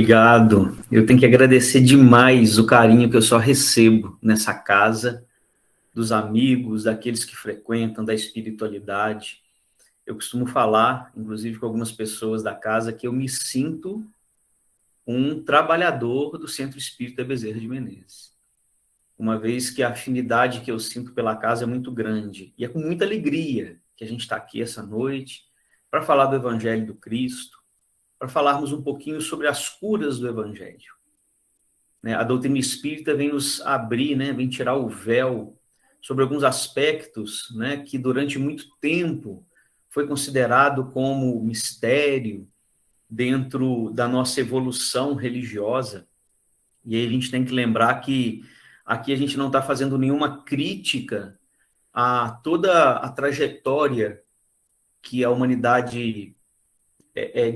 obrigado. Eu tenho que agradecer demais o carinho que eu só recebo nessa casa, dos amigos, daqueles que frequentam, da espiritualidade. Eu costumo falar, inclusive com algumas pessoas da casa, que eu me sinto um trabalhador do Centro Espírita Bezerra de Menezes. Uma vez que a afinidade que eu sinto pela casa é muito grande. E é com muita alegria que a gente está aqui essa noite para falar do Evangelho do Cristo, para falarmos um pouquinho sobre as curas do Evangelho. A doutrina espírita vem nos abrir, vem tirar o véu sobre alguns aspectos que durante muito tempo foi considerado como mistério dentro da nossa evolução religiosa. E aí a gente tem que lembrar que aqui a gente não está fazendo nenhuma crítica a toda a trajetória que a humanidade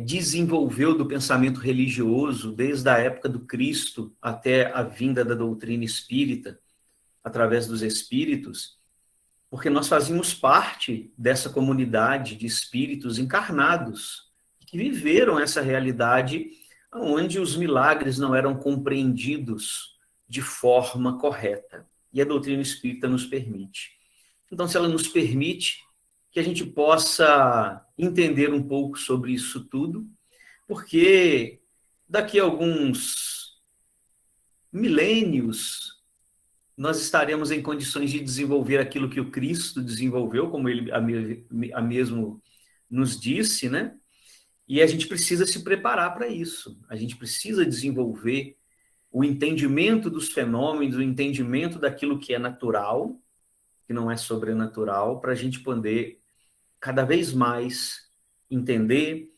desenvolveu do pensamento religioso desde a época do Cristo até a vinda da doutrina espírita, através dos espíritos, porque nós fazíamos parte dessa comunidade de espíritos encarnados, que viveram essa realidade onde os milagres não eram compreendidos de forma correta. E a doutrina espírita nos permite. Então, se ela nos permite, que a gente possa entender um pouco sobre isso tudo, porque daqui a alguns milênios nós estaremos em condições de desenvolver aquilo que o Cristo desenvolveu, como ele mesmo nos disse, E a gente precisa se preparar para isso. A gente precisa desenvolver o entendimento dos fenômenos, o entendimento daquilo que é natural, que não é sobrenatural, para a gente poder cada vez mais entender,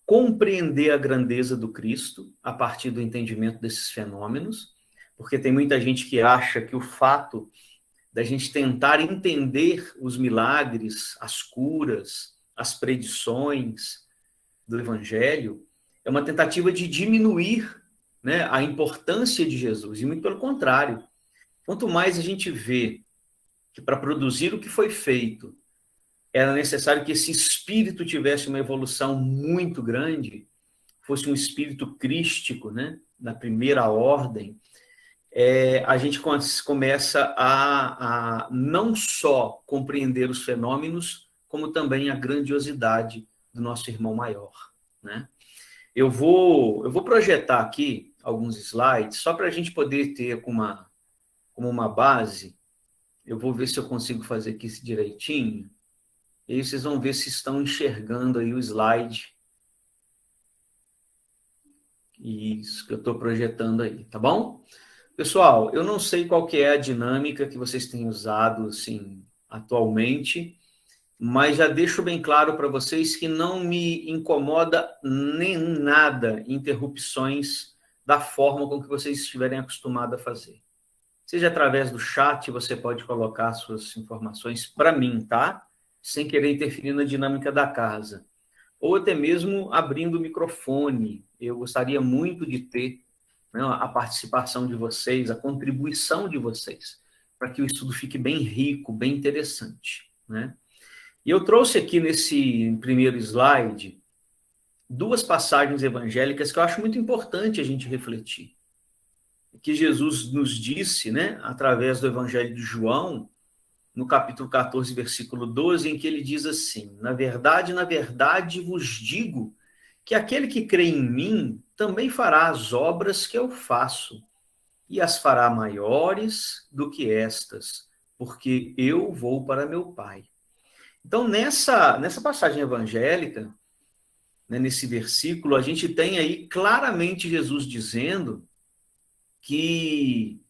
compreender a grandeza do Cristo a partir do entendimento desses fenômenos, porque tem muita gente que acha que o fato da gente tentar entender os milagres, as curas, as predições do Evangelho é uma tentativa de diminuir a importância de Jesus, e muito pelo contrário. Quanto mais a gente vê que para produzir o que foi feito, era necessário que esse espírito tivesse uma evolução muito grande, fosse um espírito crístico, na primeira ordem, a gente começa a não só compreender os fenômenos, como também a grandiosidade do nosso irmão maior. Eu vou projetar aqui alguns slides, só para a gente poder ter como uma base. Eu vou ver se eu consigo fazer aqui direitinho. E aí vocês vão ver se estão enxergando aí o slide. Isso que eu estou projetando aí, tá bom? Pessoal, eu não sei qual que é a dinâmica que vocês têm usado, assim, atualmente, mas já deixo bem claro para vocês que não me incomoda nem nada interrupções da forma com que vocês estiverem acostumados a fazer. Seja através do chat, você pode colocar suas informações para mim, tá? Sem querer interferir na dinâmica da casa. Ou até mesmo abrindo o microfone. Eu gostaria muito de ter a participação de vocês, a contribuição de vocês, para que o estudo fique bem rico, bem interessante. E eu trouxe aqui nesse primeiro slide duas passagens evangélicas que eu acho muito importante a gente refletir. Que Jesus nos disse, através do Evangelho de João, no capítulo 14, versículo 12, em que ele diz assim: na verdade vos digo que aquele que crê em mim também fará as obras que eu faço, e as fará maiores do que estas, porque eu vou para meu Pai. Então, nessa passagem evangélica, nesse versículo, a gente tem aí claramente Jesus dizendo que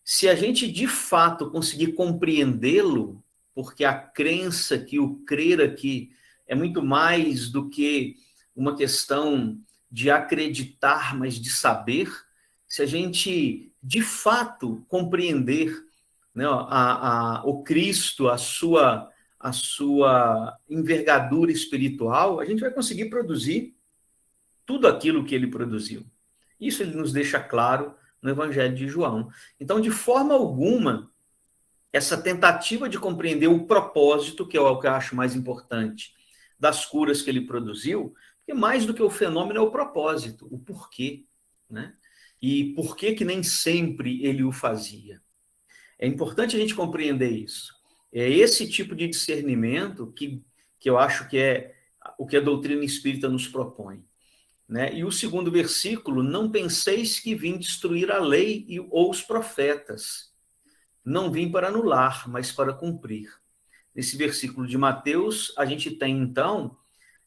se a gente de fato conseguir compreendê-lo, porque a crença, que o crer aqui é muito mais do que uma questão de acreditar, mas de saber, se a gente de fato compreender o Cristo, a sua envergadura espiritual, a gente vai conseguir produzir tudo aquilo que ele produziu. Isso ele nos deixa claro no Evangelho de João. Então, de forma alguma, essa tentativa de compreender o propósito, que é o que eu acho mais importante, das curas que ele produziu, porque mais do que o fenômeno é o propósito, o porquê. né? E por que que nem sempre ele o fazia? É importante a gente compreender isso. É esse tipo de discernimento que eu acho que é o que a doutrina espírita nos propõe, né? E o segundo versículo, não penseis que vim destruir a lei ou os profetas. Não vim para anular, mas para cumprir. Nesse versículo de Mateus, a gente tem, então,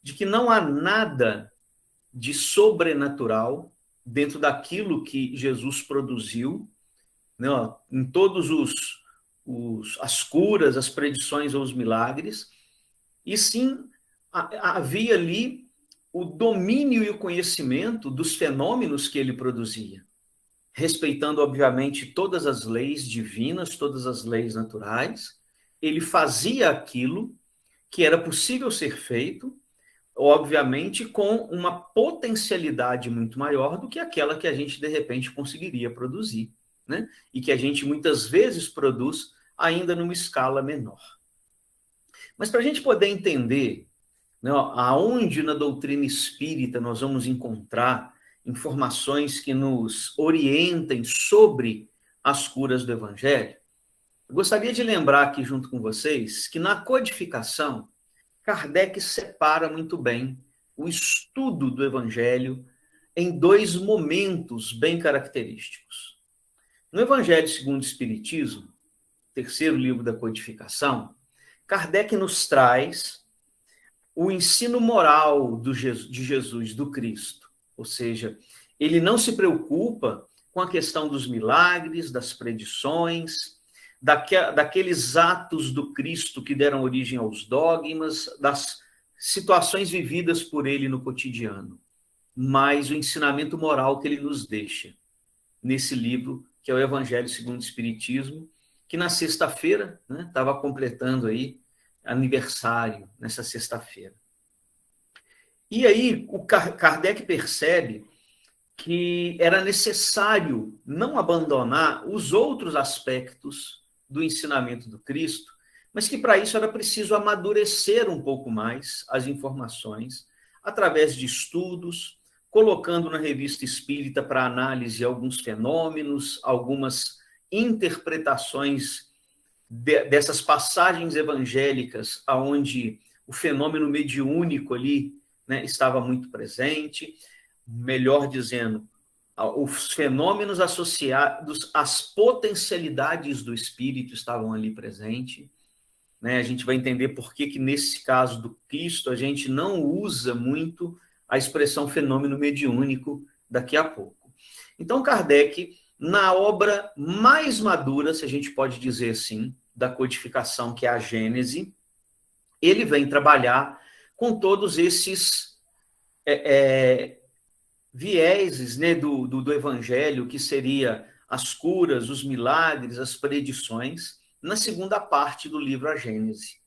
de que não há nada de sobrenatural dentro daquilo que Jesus produziu, né? Em todos as curas, as predições ou os milagres, e sim havia ali o domínio e o conhecimento dos fenômenos que ele produzia, respeitando, obviamente, todas as leis divinas, todas as leis naturais. Ele fazia aquilo que era possível ser feito, obviamente, com uma potencialidade muito maior do que aquela que a gente, de repente, conseguiria produzir, né? E que a gente, muitas vezes, produz ainda numa escala menor. Mas para a gente poder entender, né, aonde na doutrina espírita nós vamos encontrar informações que nos orientem sobre as curas do Evangelho, eu gostaria de lembrar aqui junto com vocês que na codificação, Kardec separa muito bem o estudo do Evangelho em dois momentos bem característicos. No Evangelho segundo o Espiritismo, terceiro livro da codificação, Kardec nos traz o ensino moral de Jesus, do Cristo. Ou seja, ele não se preocupa com a questão dos milagres, das predições, daqueles atos do Cristo que deram origem aos dogmas, das situações vividas por ele no cotidiano, mas o ensinamento moral que ele nos deixa nesse livro, que é o Evangelho segundo o Espiritismo, que na sexta-feira, né, estava completando aí aniversário, nessa sexta-feira. E aí o Kardec percebe que era necessário não abandonar os outros aspectos do ensinamento do Cristo, mas que para isso era preciso amadurecer um pouco mais as informações, através de estudos, colocando na Revista Espírita para análise alguns fenômenos, algumas interpretações dessas passagens evangélicas, onde o fenômeno mediúnico ali, né, estava muito presente, melhor dizendo, os fenômenos associados às potencialidades do espírito estavam ali presentes, né? A gente vai entender por que nesse caso do Cristo a gente não usa muito a expressão fenômeno mediúnico daqui a pouco. Então, Kardec, na obra mais madura, se a gente pode dizer assim, da codificação, que é a Gênese, ele vem trabalhar com todos esses vieses, né, do Evangelho, que seria as curas, os milagres, as predições, na segunda parte do livro A Gênese.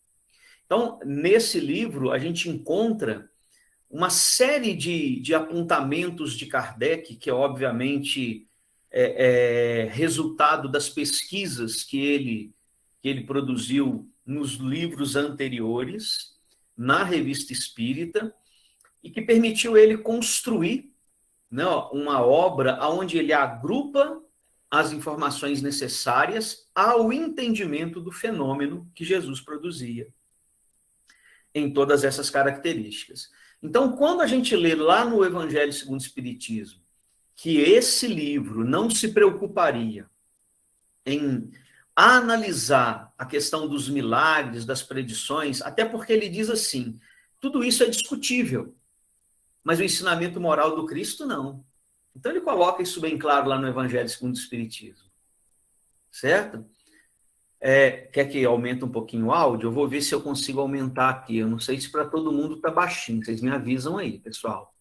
Então, nesse livro, a gente encontra uma série de apontamentos de Kardec, que é, obviamente, resultado das pesquisas que ele produziu nos livros anteriores, na Revista Espírita, e que permitiu ele construir, né, uma obra onde ele agrupa as informações necessárias ao entendimento do fenômeno que Jesus produzia, em todas essas características. Então, quando a gente lê lá no Evangelho segundo o Espiritismo que esse livro não se preocuparia em analisar a questão dos milagres, das predições, até porque ele diz assim, tudo isso é discutível, mas o ensinamento moral do Cristo não. Então ele coloca isso bem claro lá no Evangelho segundo o Espiritismo. Certo? Quer que aumente um pouquinho o áudio? Eu vou ver se eu consigo aumentar aqui. Eu não sei se para todo mundo está baixinho. Vocês me avisam aí, pessoal.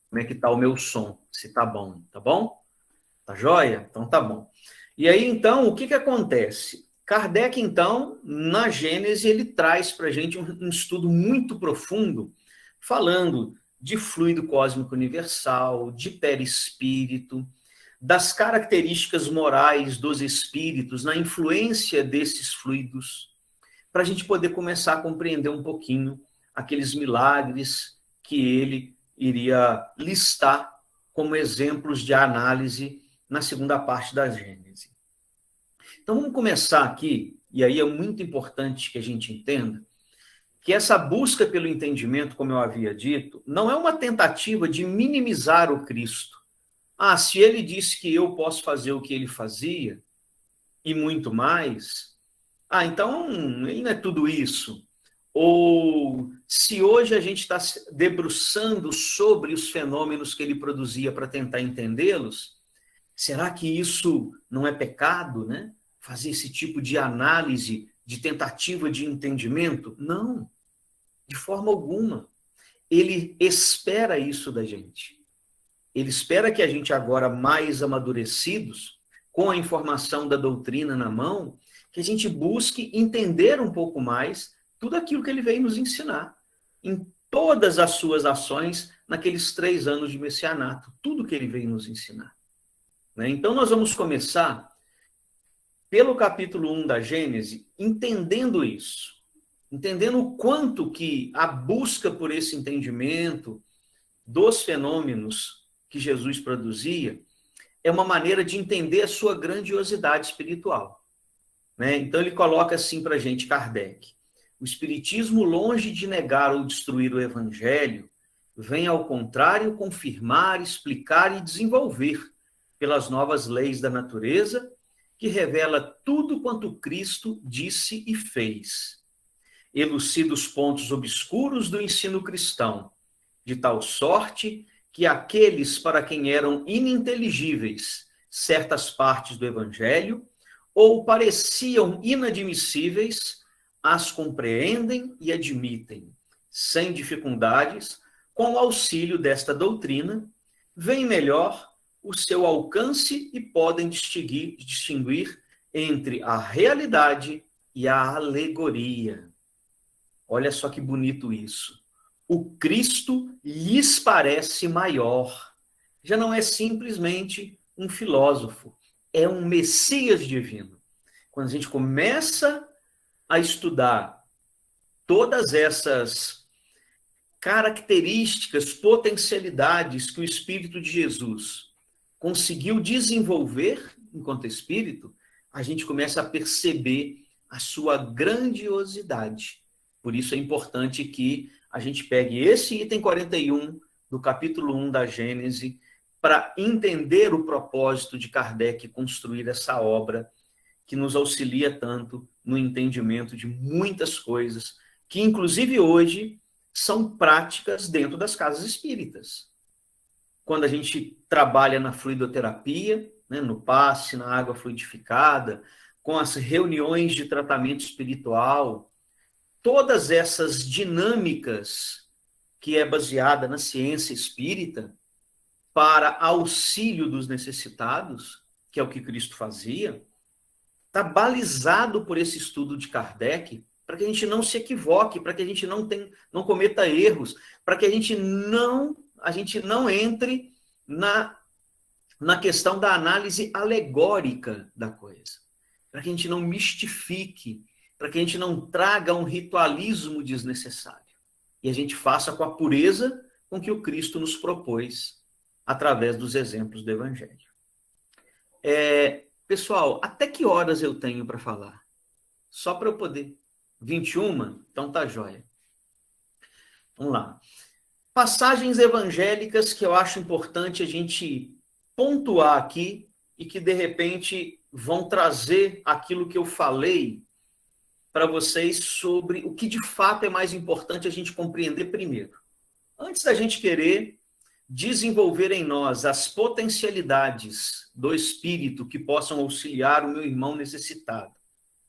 Como é que está o meu som? Se está bom, tá bom? Tá joia? Então tá bom. E aí, então, o que acontece? Kardec, então, na Gênese, ele traz para a gente um estudo muito profundo, falando de fluido cósmico universal, de perispírito, das características morais dos espíritos, na influência desses fluidos, para a gente poder começar a compreender um pouquinho aqueles milagres que ele iria listar como exemplos de análise na segunda parte da Gênese. Então, vamos começar aqui, e aí é muito importante que a gente entenda que essa busca pelo entendimento, como eu havia dito, não é uma tentativa de minimizar o Cristo. Ah, se ele disse que eu posso fazer o que ele fazia, e muito mais, então ele não é tudo isso. Ou se hoje a gente está se debruçando sobre os fenômenos que ele produzia para tentar entendê-los, será que isso não é pecado, né? Fazer esse tipo de análise, de tentativa de entendimento? Não, de forma alguma. Ele espera isso da gente. Ele espera que a gente, agora mais amadurecidos, com a informação da doutrina na mão, que a gente busque entender um pouco mais tudo aquilo que ele veio nos ensinar, em todas as suas ações, naqueles 3 anos de messianato, tudo que ele veio nos ensinar. Então, nós vamos começar pelo capítulo 1 da Gênese, entendendo isso, entendendo o quanto que a busca por esse entendimento dos fenômenos que Jesus produzia é uma maneira de entender a sua grandiosidade espiritual. Então, ele coloca assim para a gente, Kardec: o Espiritismo, longe de negar ou destruir o Evangelho, vem, ao contrário, confirmar, explicar e desenvolver, pelas novas leis da natureza, que revela tudo quanto Cristo disse e fez. Elucida os pontos obscuros do ensino cristão, de tal sorte que aqueles para quem eram ininteligíveis certas partes do Evangelho, ou pareciam inadmissíveis, as compreendem e admitem, sem dificuldades, com o auxílio desta doutrina, veem melhor o seu alcance e podem distinguir entre a realidade e a alegoria. Olha só que bonito isso. O Cristo lhes parece maior. Já não é simplesmente um filósofo, é um Messias divino. Quando a gente começa a estudar todas essas características, potencialidades que o Espírito de Jesus conseguiu desenvolver enquanto Espírito, a gente começa a perceber a sua grandiosidade. Por isso é importante que a gente pegue esse item 41 do capítulo 1 da Gênese para entender o propósito de Kardec construir essa obra que nos auxilia tanto no entendimento de muitas coisas que, inclusive hoje, são práticas dentro das casas espíritas. Quando a gente trabalha na fluidoterapia, no passe, na água fluidificada, com as reuniões de tratamento espiritual, todas essas dinâmicas que é baseada na ciência espírita para auxílio dos necessitados, que é o que Cristo fazia, está balizado por esse estudo de Kardec, para que a gente não se equivoque, para que a gente não cometa erros, para que a gente não entre na questão da análise alegórica da coisa, para que a gente não mistifique, para que a gente não traga um ritualismo desnecessário. E a gente faça com a pureza com que o Cristo nos propôs, através dos exemplos do Evangelho. Pessoal, até que horas eu tenho para falar? Só para eu poder. 21? Então tá jóia. Vamos lá. Passagens evangélicas que eu acho importante a gente pontuar aqui e que, de repente, vão trazer aquilo que eu falei para vocês sobre o que, de fato, é mais importante a gente compreender primeiro. Antes da gente querer desenvolver em nós as potencialidades do Espírito que possam auxiliar o meu irmão necessitado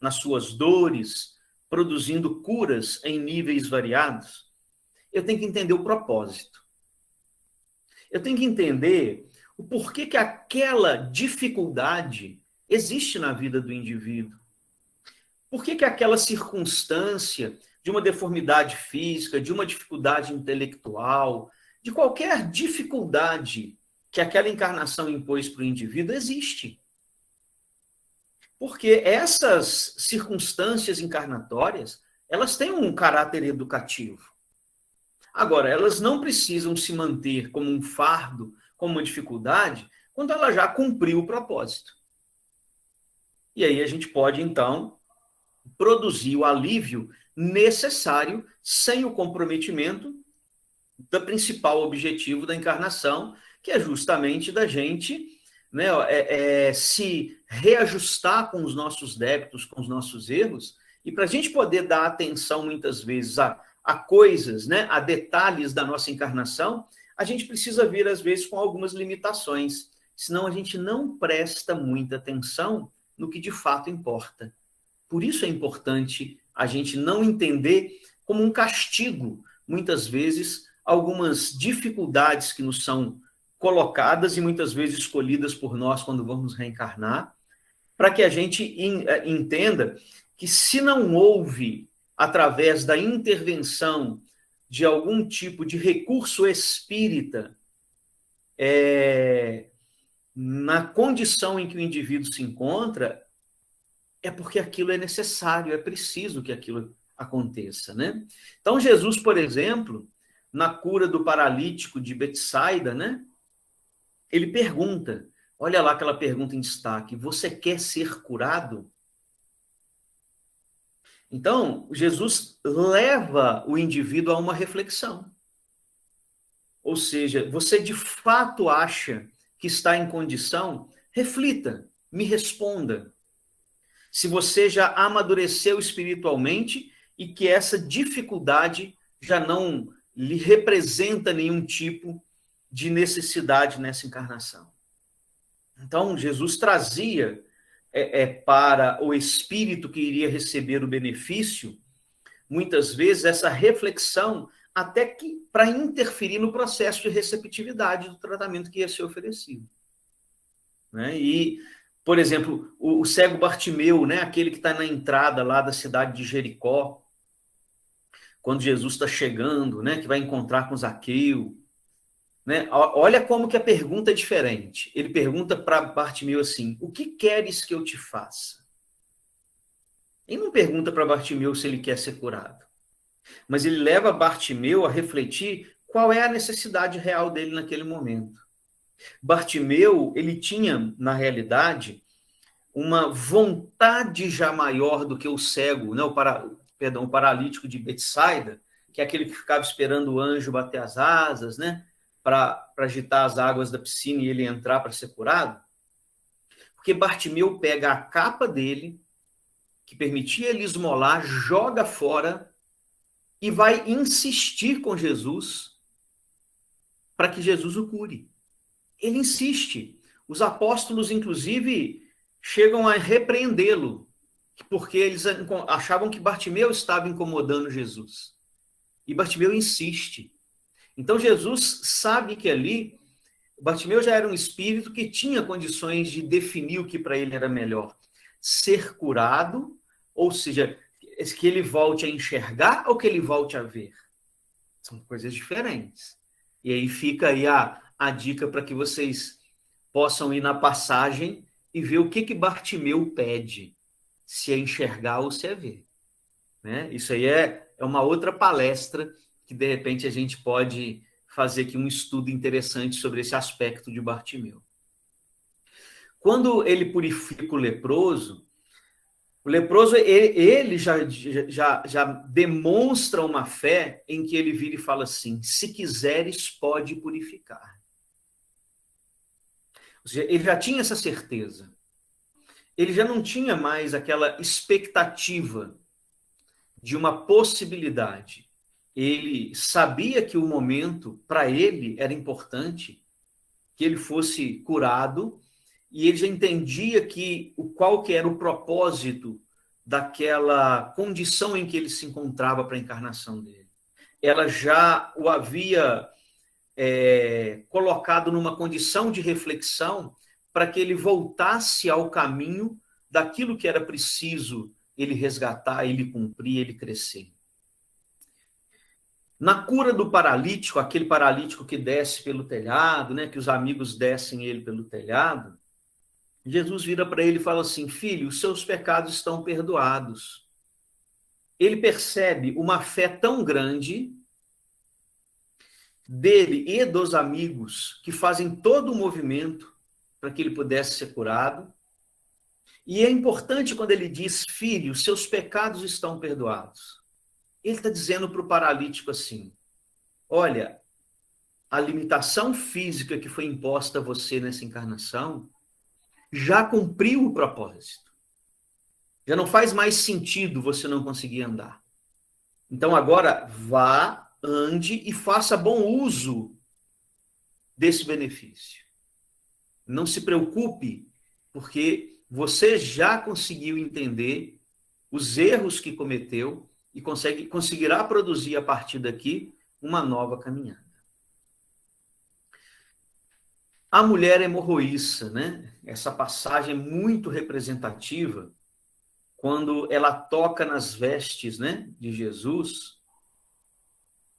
nas suas dores, produzindo curas em níveis variados, eu tenho que entender o propósito. Eu tenho que entender o porquê que aquela dificuldade existe na vida do indivíduo. Por que aquela circunstância de uma deformidade física, de uma dificuldade intelectual, de qualquer dificuldade que aquela encarnação impôs para o indivíduo existe? Porque essas circunstâncias encarnatórias, elas têm um caráter educativo. Agora, elas não precisam se manter como um fardo, como uma dificuldade quando ela já cumpriu o propósito. E aí a gente pode, então, produzir o alívio necessário sem o comprometimento do principal objetivo da encarnação, que é justamente da gente, né, se reajustar com os nossos débitos, com os nossos erros, e para a gente poder dar atenção, muitas vezes, a coisas, né, a detalhes da nossa encarnação, a gente precisa vir, às vezes, com algumas limitações, senão a gente não presta muita atenção no que de fato importa. Por isso é importante a gente não entender como um castigo, muitas vezes, algumas dificuldades que nos são colocadas e muitas vezes escolhidas por nós quando vamos reencarnar, para que a gente entenda que se não houve, através da intervenção de algum tipo de recurso espírita, na condição em que o indivíduo se encontra, é porque aquilo é necessário, é preciso que aquilo aconteça, né? Então, Jesus, por exemplo, na cura do paralítico de Betsaida, né? Ele pergunta, olha lá aquela pergunta em destaque, você quer ser curado? Então, Jesus leva o indivíduo a uma reflexão. Ou seja, você de fato acha que está em condição? Reflita, me responda. Se você já amadureceu espiritualmente e que essa dificuldade já não lhe representa nenhum tipo de necessidade nessa encarnação. Então, Jesus trazia para o espírito que iria receber o benefício, muitas vezes, essa reflexão, até que para interferir no processo de receptividade do tratamento que ia ser oferecido. Né? E, por exemplo, o cego Bartimeu, né? Aquele que está na entrada lá da cidade de Jericó, quando Jesus está chegando, né? Que vai encontrar com Zaqueu. Né? Olha como que a pergunta é diferente. Ele pergunta para Bartimeu assim, o que queres que eu te faça? Ele não pergunta para Bartimeu se ele quer ser curado, mas ele leva Bartimeu a refletir qual é a necessidade real dele naquele momento. Bartimeu, ele tinha, na realidade, uma vontade já maior do que o cego, né? o paralítico de Betsaida, que é aquele que ficava esperando o anjo bater as asas, né? Para agitar as águas da piscina e ele entrar para ser curado, porque Bartimeu pega a capa dele, que permitia ele esmolar, joga fora e vai insistir com Jesus para que Jesus o cure. Ele insiste. Os apóstolos, inclusive, chegam a repreendê-lo, porque eles achavam que Bartimeu estava incomodando Jesus. E Bartimeu insiste. Então, Jesus sabe que ali, Bartimeu já era um espírito que tinha condições de definir o que para ele era melhor. Ser curado, ou seja, que ele volte a enxergar ou que ele volte a ver. São coisas diferentes. E aí fica aí a dica para que vocês possam ir na passagem e ver o que Bartimeu pede, se é enxergar ou se é ver. Né? Isso aí é uma outra palestra que, de repente, a gente pode fazer aqui um estudo interessante sobre esse aspecto de Bartimeu. Quando ele purifica o leproso, ele já demonstra uma fé em que ele vira e fala assim, se quiseres, pode purificar. Ou seja, ele já tinha essa certeza. Ele já não tinha mais aquela expectativa de uma possibilidade. Ele sabia que o momento, para ele, era importante, que ele fosse curado, e ele já entendia qual que era o propósito daquela condição em que ele se encontrava para a encarnação dele. Ela já o havia colocado numa condição de reflexão para que ele voltasse ao caminho daquilo que era preciso ele resgatar, ele cumprir, ele crescer. Na cura do paralítico, aquele paralítico que desce pelo telhado, né, que os amigos descem ele pelo telhado, Jesus vira para ele e fala assim, filho, os seus pecados estão perdoados. Ele percebe uma fé tão grande dele e dos amigos, que fazem todo o movimento para que ele pudesse ser curado. E é importante quando ele diz, filho, seus pecados estão perdoados. Ele está dizendo para o paralítico assim, olha, a limitação física que foi imposta a você nessa encarnação já cumpriu o propósito. Já não faz mais sentido você não conseguir andar. Então agora vá, ande e faça bom uso desse benefício. Não se preocupe, porque você já conseguiu entender os erros que cometeu e conseguirá produzir a partir daqui uma nova caminhada. A mulher hemorroíça, né? Essa passagem é muito representativa quando ela toca nas vestes, né, de Jesus,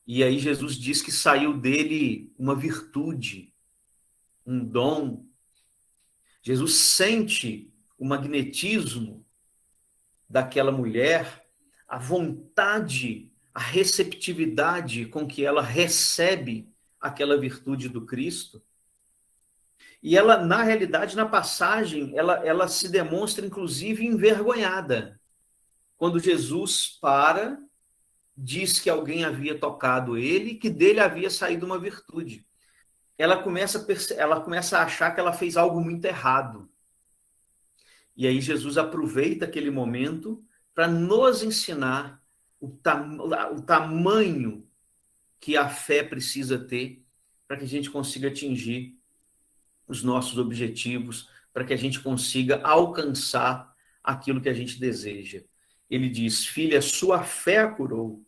e aí Jesus diz que saiu dele uma virtude, um dom. Jesus sente o magnetismo daquela mulher, a vontade, a receptividade com que ela recebe aquela virtude do Cristo. E ela, na realidade, na passagem, ela se demonstra, inclusive, envergonhada. Quando Jesus diz que alguém havia tocado ele, que dele havia saído uma virtude. Ela começa a achar que ela fez algo muito errado. E aí Jesus aproveita aquele momento para nos ensinar o tamanho que a fé precisa ter para que a gente consiga atingir os nossos objetivos, para que a gente consiga alcançar aquilo que a gente deseja. Ele diz, filha, sua fé a curou.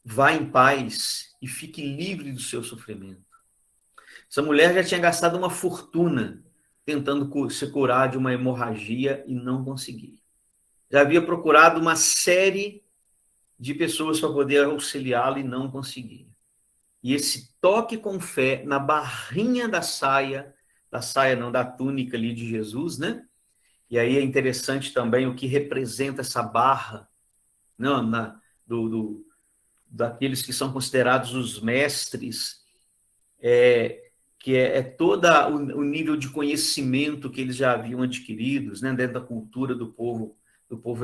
Vá em paz e fique livre do seu sofrimento. Essa mulher já tinha gastado uma fortuna tentando se curar de uma hemorragia e não conseguia. Já havia procurado uma série de pessoas para poder auxiliá-la e não conseguia. E esse toque com fé na barrinha da túnica ali de Jesus, né? E aí é interessante também o que representa essa barra, não, daqueles que são considerados os mestres, que é todo o nível de conhecimento que eles já haviam adquiridos, né, dentro da cultura do povo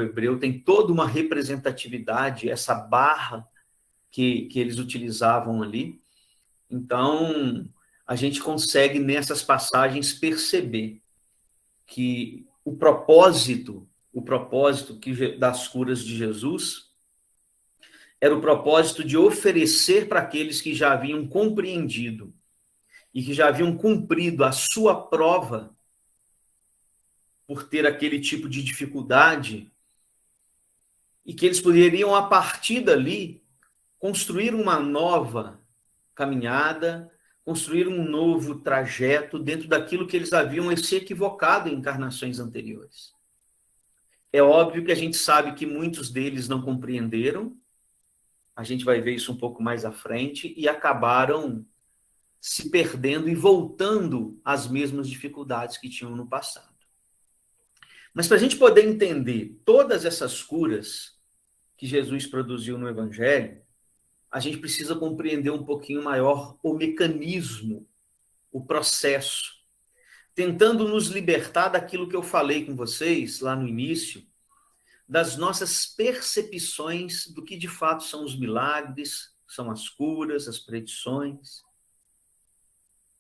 hebreu, tem toda uma representatividade, essa barra que eles utilizavam ali. Então, a gente consegue, nessas passagens, perceber que o propósito das curas de Jesus era o propósito de oferecer para aqueles que já haviam compreendido e que já haviam cumprido a sua prova por ter aquele tipo de dificuldade, e que eles poderiam, a partir dali, construir uma nova caminhada, construir um novo trajeto dentro daquilo que eles haviam se equivocado em encarnações anteriores. É óbvio que a gente sabe que muitos deles não compreenderam, a gente vai ver isso um pouco mais à frente, e acabaram se perdendo e voltando às mesmas dificuldades que tinham no passado. Mas para a gente poder entender todas essas curas que Jesus produziu no Evangelho, a gente precisa compreender um pouquinho maior o mecanismo, o processo, tentando nos libertar daquilo que eu falei com vocês lá no início, das nossas percepções do que de fato são os milagres, são as curas, as predições,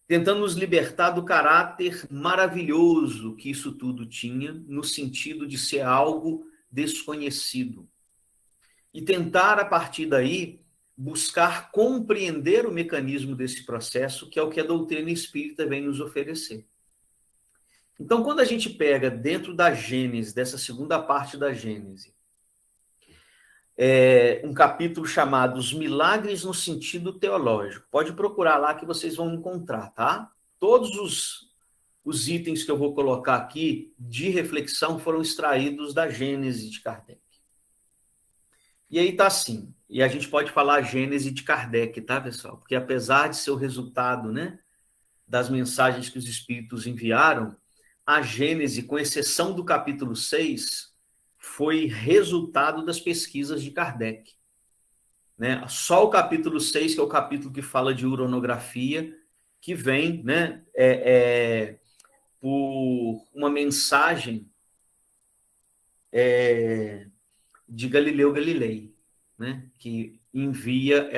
tentando nos libertar do caráter maravilhoso que isso tudo tinha, no sentido de ser algo desconhecido. E tentar, a partir daí, buscar compreender o mecanismo desse processo, que é o que a doutrina espírita vem nos oferecer. Então, quando a gente pega dentro da Gênese, dessa segunda parte da Gênese, um capítulo chamado Os Milagres no Sentido Teológico. Pode procurar lá que vocês vão encontrar, tá? Todos os itens que eu vou colocar aqui de reflexão foram extraídos da Gênese de Kardec. E aí tá assim, e a gente pode falar a Gênese de Kardec, tá, pessoal? Porque apesar de ser o resultado, né, das mensagens que os espíritos enviaram, a Gênese, com exceção do capítulo 6, foi resultado das pesquisas de Kardec. né? Só o capítulo 6, que é o capítulo que fala de uronografia, que vem, né, por uma mensagem de Galileu Galilei, né, que envia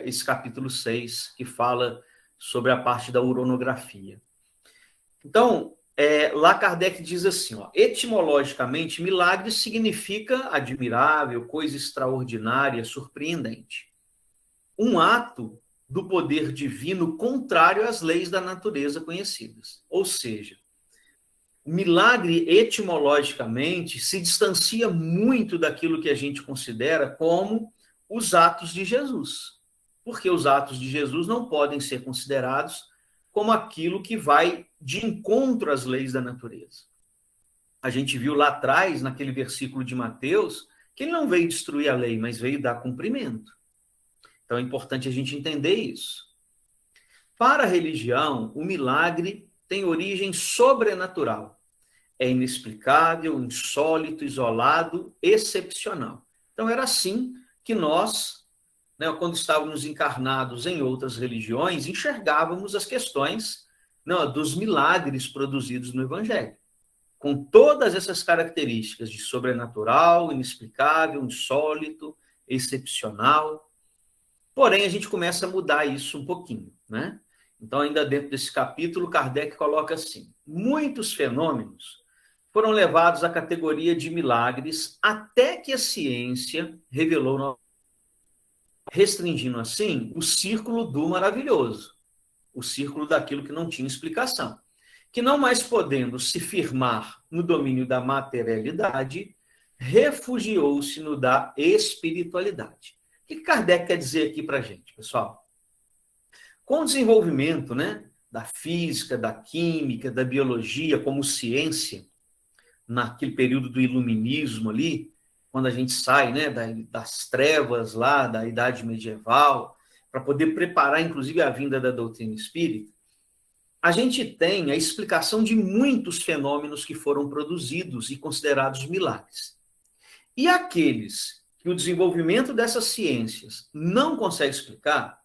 esse capítulo 6, que fala sobre a parte da uronografia. Então, lá Kardec diz assim, ó, etimologicamente, milagre significa admirável, coisa extraordinária, surpreendente. Um ato do poder divino contrário às leis da natureza conhecidas. Ou seja, o milagre, etimologicamente, se distancia muito daquilo que a gente considera como os atos de Jesus. Porque os atos de Jesus não podem ser considerados como aquilo que vai de encontro às leis da natureza. A gente viu lá atrás, naquele versículo de Mateus, que ele não veio destruir a lei, mas veio dar cumprimento. Então é importante a gente entender isso. Para a religião, o milagre tem origem sobrenatural. É inexplicável, insólito, isolado, excepcional. Então era assim que nós, né, quando estávamos encarnados em outras religiões, enxergávamos as questões, não, dos milagres produzidos no Evangelho. Com todas essas características de sobrenatural, inexplicável, insólito, excepcional. Porém, a gente começa a mudar isso um pouquinho, né? Então, ainda dentro desse capítulo, Kardec coloca assim: muitos fenômenos foram levados à categoria de milagres até que a ciência revelou, restringindo assim o círculo do maravilhoso, o círculo daquilo que não tinha explicação, que não mais podendo se firmar no domínio da materialidade, refugiou-se no da espiritualidade. O que Kardec quer dizer aqui para a gente, pessoal? Com o desenvolvimento, né, da física, da química, da biologia como ciência, naquele período do iluminismo ali, quando a gente sai, né, das trevas lá, da idade medieval, para poder preparar, inclusive, a vinda da doutrina espírita, a gente tem a explicação de muitos fenômenos que foram produzidos e considerados milagres. E aqueles que o desenvolvimento dessas ciências não consegue explicar,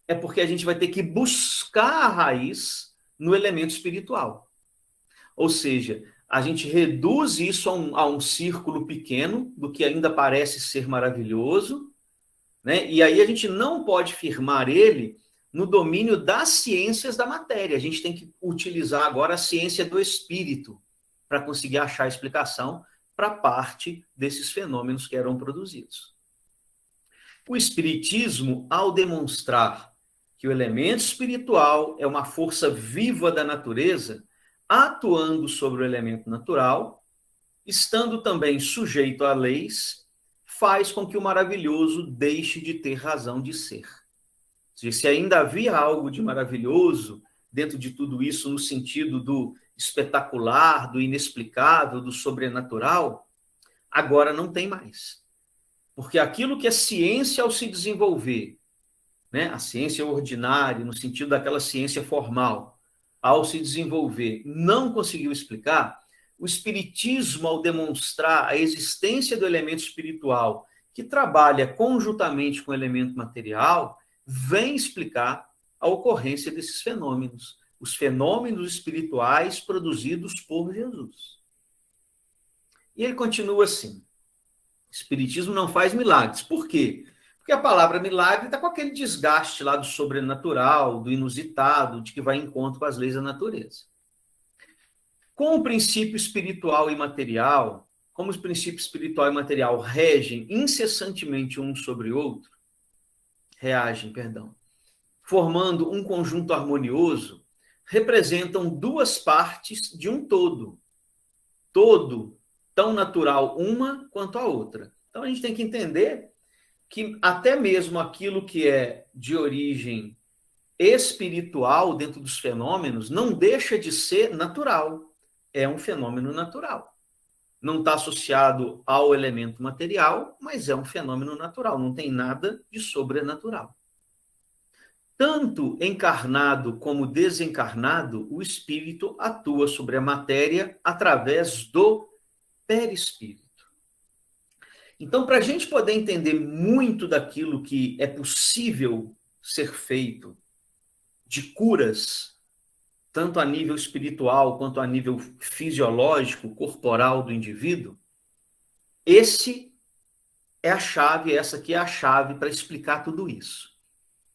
é porque a gente vai ter que buscar a raiz no elemento espiritual. Ou seja, a gente reduz isso a um círculo pequeno do que ainda parece ser maravilhoso, né? E aí a gente não pode firmar ele no domínio das ciências da matéria. A gente tem que utilizar agora a ciência do espírito para conseguir achar a explicação para parte desses fenômenos que eram produzidos. O espiritismo, ao demonstrar que o elemento espiritual é uma força viva da natureza, atuando sobre o elemento natural, estando também sujeito a leis, faz com que o maravilhoso deixe de ter razão de ser. Ou seja, se ainda havia algo de maravilhoso dentro de tudo isso, no sentido do espetacular, do inexplicável, do sobrenatural, agora não tem mais. Porque aquilo que a ciência, ao se desenvolver, né, a ciência ordinária, no sentido daquela ciência formal, ao se desenvolver, não conseguiu explicar, o espiritismo, ao demonstrar a existência do elemento espiritual, que trabalha conjuntamente com o elemento material, vem explicar a ocorrência desses fenômenos, os fenômenos espirituais produzidos por Jesus. E ele continua assim: o espiritismo não faz milagres. Por quê? Porque a palavra milagre está com aquele desgaste lá do sobrenatural, do inusitado, de que vai em encontro com as leis da natureza. Com o princípio espiritual e material, como os princípios espiritual e material regem incessantemente um sobre o outro, formando um conjunto harmonioso, representam duas partes de um todo. Todo tão natural uma quanto a outra. Então a gente tem que entender que até mesmo aquilo que é de origem espiritual dentro dos fenômenos não deixa de ser natural. É um fenômeno natural. Não está associado ao elemento material, mas é um fenômeno natural. Não tem nada de sobrenatural. Tanto encarnado como desencarnado, o espírito atua sobre a matéria através do perispírito. Então, para a gente poder entender muito daquilo que é possível ser feito, de curas, tanto a nível espiritual quanto a nível fisiológico, corporal do indivíduo, esse é a chave, essa aqui é a chave para explicar tudo isso.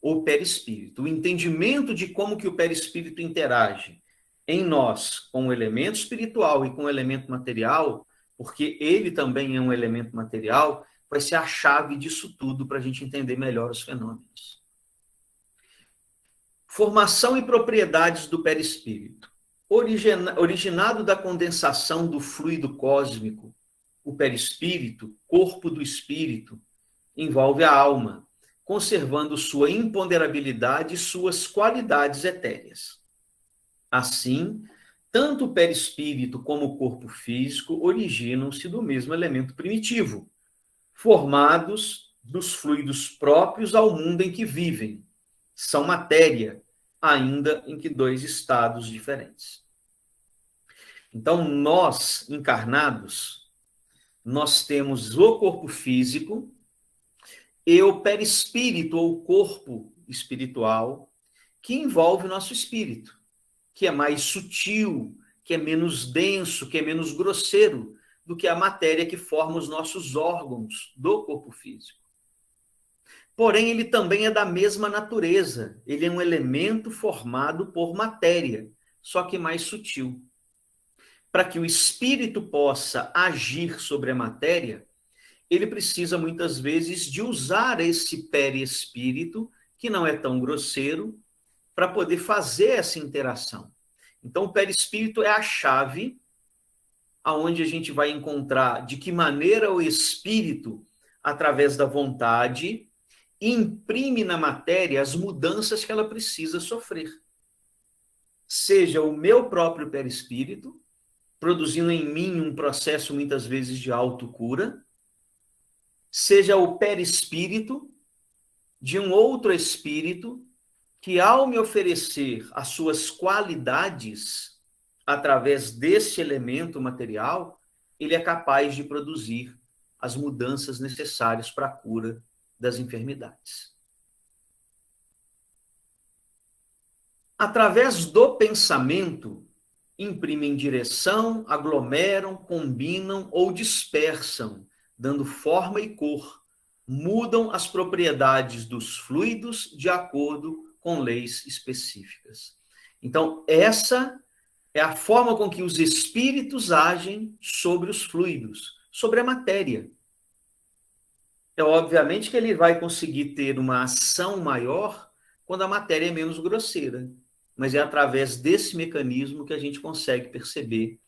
O perispírito, o entendimento de como que o perispírito interage em nós com o elemento espiritual e com o elemento material, porque ele também é um elemento material, vai ser a chave disso tudo para a gente entender melhor os fenômenos. Formação e propriedades do perispírito. Originado da condensação do fluido cósmico, o perispírito, corpo do espírito, envolve a alma, conservando sua imponderabilidade e suas qualidades etéreas. Assim, tanto o perispírito como o corpo físico originam-se do mesmo elemento primitivo, formados dos fluidos próprios ao mundo em que vivem. São matéria, ainda em que dois estados diferentes. Então, nós, encarnados, nós temos o corpo físico e o perispírito, ou corpo espiritual, que envolve o nosso espírito, que é mais sutil, que é menos denso, que é menos grosseiro do que a matéria que forma os nossos órgãos do corpo físico. Porém, ele também é da mesma natureza. Ele é um elemento formado por matéria, só que mais sutil. Para que o espírito possa agir sobre a matéria, ele precisa muitas vezes de usar esse perispírito, que não é tão grosseiro, para poder fazer essa interação. Então, o perispírito é a chave aonde a gente vai encontrar de que maneira o espírito, através da vontade, imprime na matéria as mudanças que ela precisa sofrer. Seja o meu próprio perispírito, produzindo em mim um processo muitas vezes de autocura, seja o perispírito de um outro espírito que, ao me oferecer as suas qualidades através desse elemento material, ele é capaz de produzir as mudanças necessárias para a cura das enfermidades. Através do pensamento, imprimem direção, aglomeram, combinam ou dispersam, dando forma e cor, mudam as propriedades dos fluidos de acordo com leis específicas. Então, essa é a forma com que os espíritos agem sobre os fluidos, sobre a matéria. É obviamente que ele vai conseguir ter uma ação maior quando a matéria é menos grosseira, mas é através desse mecanismo que a gente consegue perceber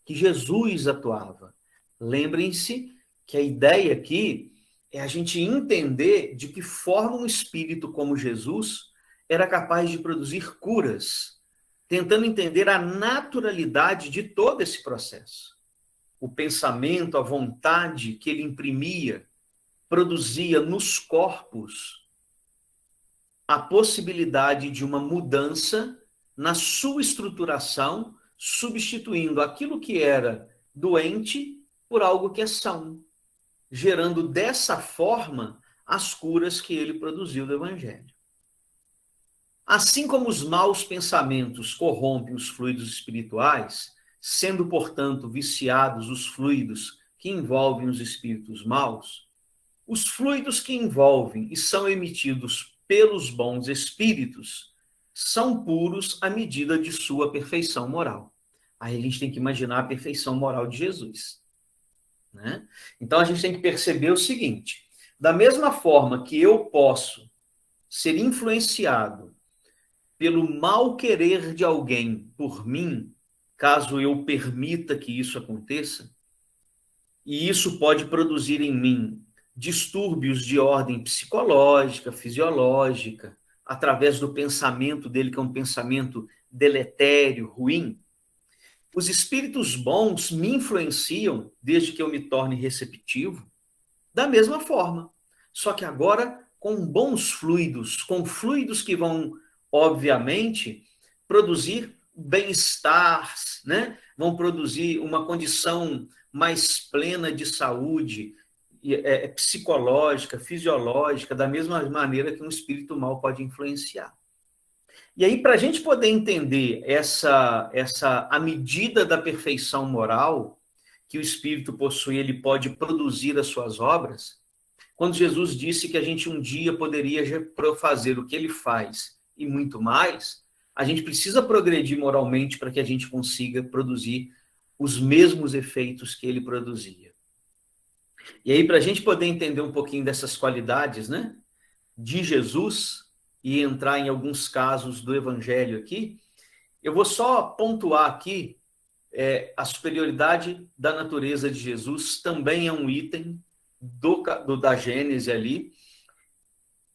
que Jesus atuava. Lembrem-se que a ideia aqui é a gente entender de que forma um espírito como Jesus era capaz de produzir curas, tentando entender a naturalidade de todo esse processo. O pensamento, a vontade que ele imprimia, produzia nos corpos a possibilidade de uma mudança na sua estruturação, substituindo aquilo que era doente por algo que é são, gerando dessa forma as curas que ele produziu do Evangelho. Assim como os maus pensamentos corrompem os fluidos espirituais, sendo, portanto, viciados os fluidos que envolvem os espíritos maus, os fluidos que envolvem e são emitidos pelos bons espíritos são puros à medida de sua perfeição moral. Aí a gente tem que imaginar a perfeição moral de Jesus, né? Então a gente tem que perceber o seguinte: da mesma forma que eu posso ser influenciado pelo mal querer de alguém por mim, caso eu permita que isso aconteça, e isso pode produzir em mim distúrbios de ordem psicológica, fisiológica, através do pensamento dele, que é um pensamento deletério, ruim. Os espíritos bons me influenciam desde que eu me torne receptivo, da mesma forma. Só que agora com bons fluidos, com fluidos que vão, obviamente, produzir bem-estar, né? Vão produzir uma condição mais plena de saúde, psicológica, fisiológica, da mesma maneira que um espírito mau pode influenciar. E aí, para a gente poder entender a medida da perfeição moral que o espírito possui, ele pode produzir as suas obras, quando Jesus disse que a gente um dia poderia fazer o que ele faz e muito mais, a gente precisa progredir moralmente para que a gente consiga produzir os mesmos efeitos que ele produzia. E aí, para a gente poder entender um pouquinho dessas qualidades, né, de Jesus e entrar em alguns casos do Evangelho aqui, eu vou só pontuar aqui a superioridade da natureza de Jesus, também é um item da Gênese ali,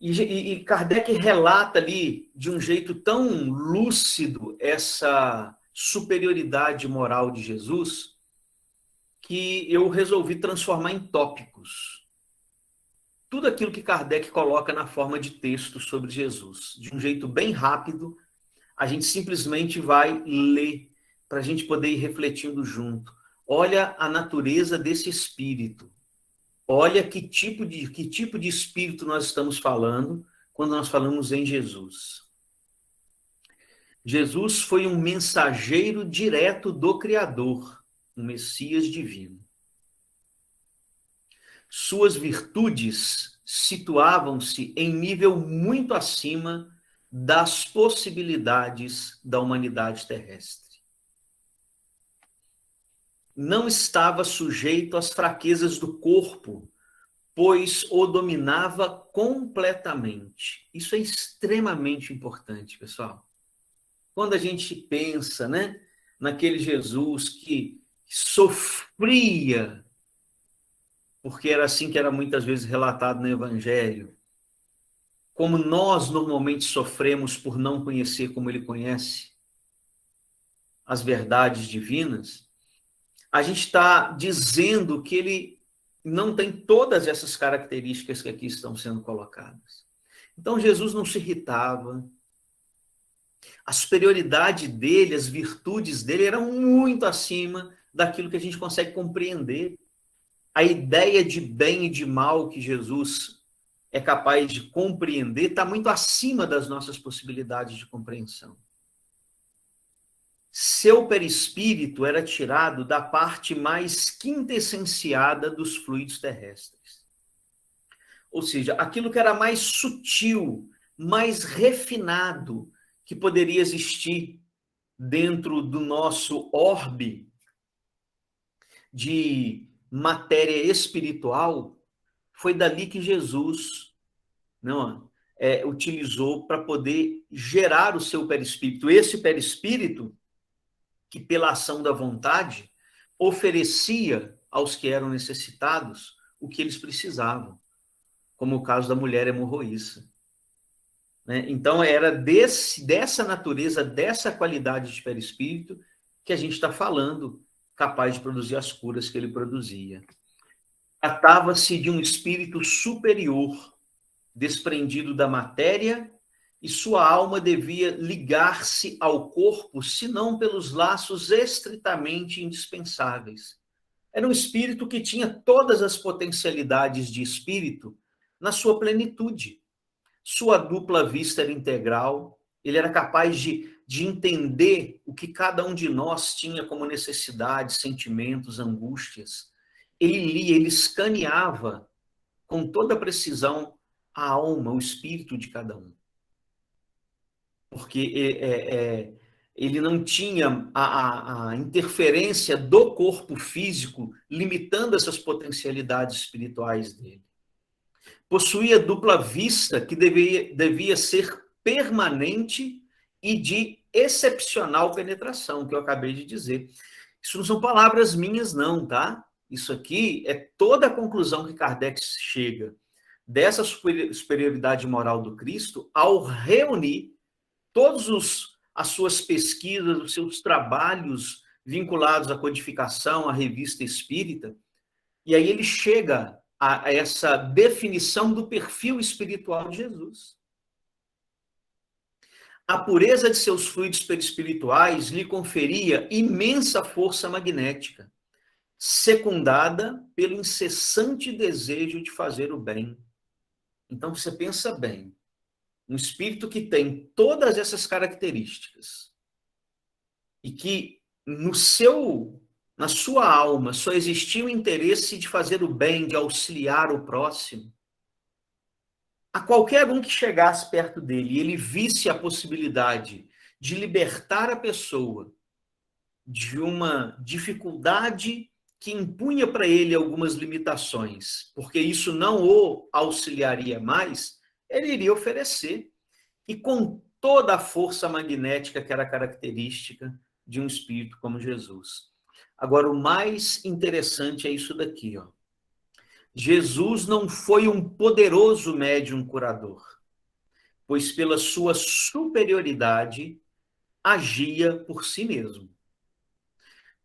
e Kardec relata ali de um jeito tão lúcido essa superioridade moral de Jesus, que eu resolvi transformar em tópicos tudo aquilo que Kardec coloca na forma de texto sobre Jesus. De um jeito bem rápido, a gente simplesmente vai ler, para a gente poder ir refletindo junto. Olha a natureza desse espírito. Olha que tipo de espírito nós estamos falando quando nós falamos em Jesus. Jesus foi um mensageiro direto do Criador, um Messias divino. Suas virtudes situavam-se em nível muito acima das possibilidades da humanidade terrestre. Não estava sujeito às fraquezas do corpo, pois o dominava completamente. Isso é extremamente importante, pessoal. Quando a gente pensa, né, naquele Jesus que sofria, porque era assim que era muitas vezes relatado no Evangelho, como nós normalmente sofremos por não conhecer como ele conhece as verdades divinas, a gente está dizendo que ele não tem todas essas características que aqui estão sendo colocadas. Então, Jesus não se irritava. A superioridade dele, as virtudes dele eram muito acima daquilo que a gente consegue compreender. A ideia de bem e de mal que Jesus é capaz de compreender está muito acima das nossas possibilidades de compreensão. Seu perispírito era tirado da parte mais quintessenciada dos fluidos terrestres. Ou seja, aquilo que era mais sutil, mais refinado, que poderia existir dentro do nosso orbe de matéria espiritual, foi dali que Jesus utilizou para poder gerar o seu perispírito. Esse perispírito que, pela ação da vontade, oferecia aos que eram necessitados o que eles precisavam, como o caso da mulher hemorroíça. Então, era dessa natureza, dessa qualidade de perispírito que a gente está falando, capaz de produzir as curas que ele produzia. Tratava-se de um espírito superior, desprendido da matéria, e sua alma devia ligar-se ao corpo, senão pelos laços estritamente indispensáveis. Era um espírito que tinha todas as potencialidades de espírito na sua plenitude. Sua dupla vista era integral, ele era capaz de entender o que cada um de nós tinha como necessidades, sentimentos, angústias. Ele lia, ele escaneava com toda a precisão a alma, o espírito de cada um. Porque ele não tinha a interferência do corpo físico limitando essas potencialidades espirituais dele. Possuía dupla vista que devia ser permanente e de excepcional penetração, que eu acabei de dizer. Isso não são palavras minhas, não, tá? Isso aqui é toda a conclusão que Kardec chega dessa superioridade moral do Cristo ao reunir todas as suas pesquisas, os seus trabalhos vinculados à codificação, à revista espírita, e aí ele chega a essa definição do perfil espiritual de Jesus. A pureza de seus fluidos perispirituais lhe conferia imensa força magnética, secundada pelo incessante desejo de fazer o bem. Então, você pensa bem, um espírito que tem todas essas características e que na sua alma só existia o interesse de fazer o bem, de auxiliar o próximo, a qualquer um que chegasse perto dele e ele visse a possibilidade de libertar a pessoa de uma dificuldade que impunha para ele algumas limitações, porque isso não o auxiliaria mais, ele iria oferecer. E com toda a força magnética que era característica de um espírito como Jesus. Agora, o mais interessante é isso daqui, ó. Jesus não foi um poderoso médium curador, pois pela sua superioridade agia por si mesmo.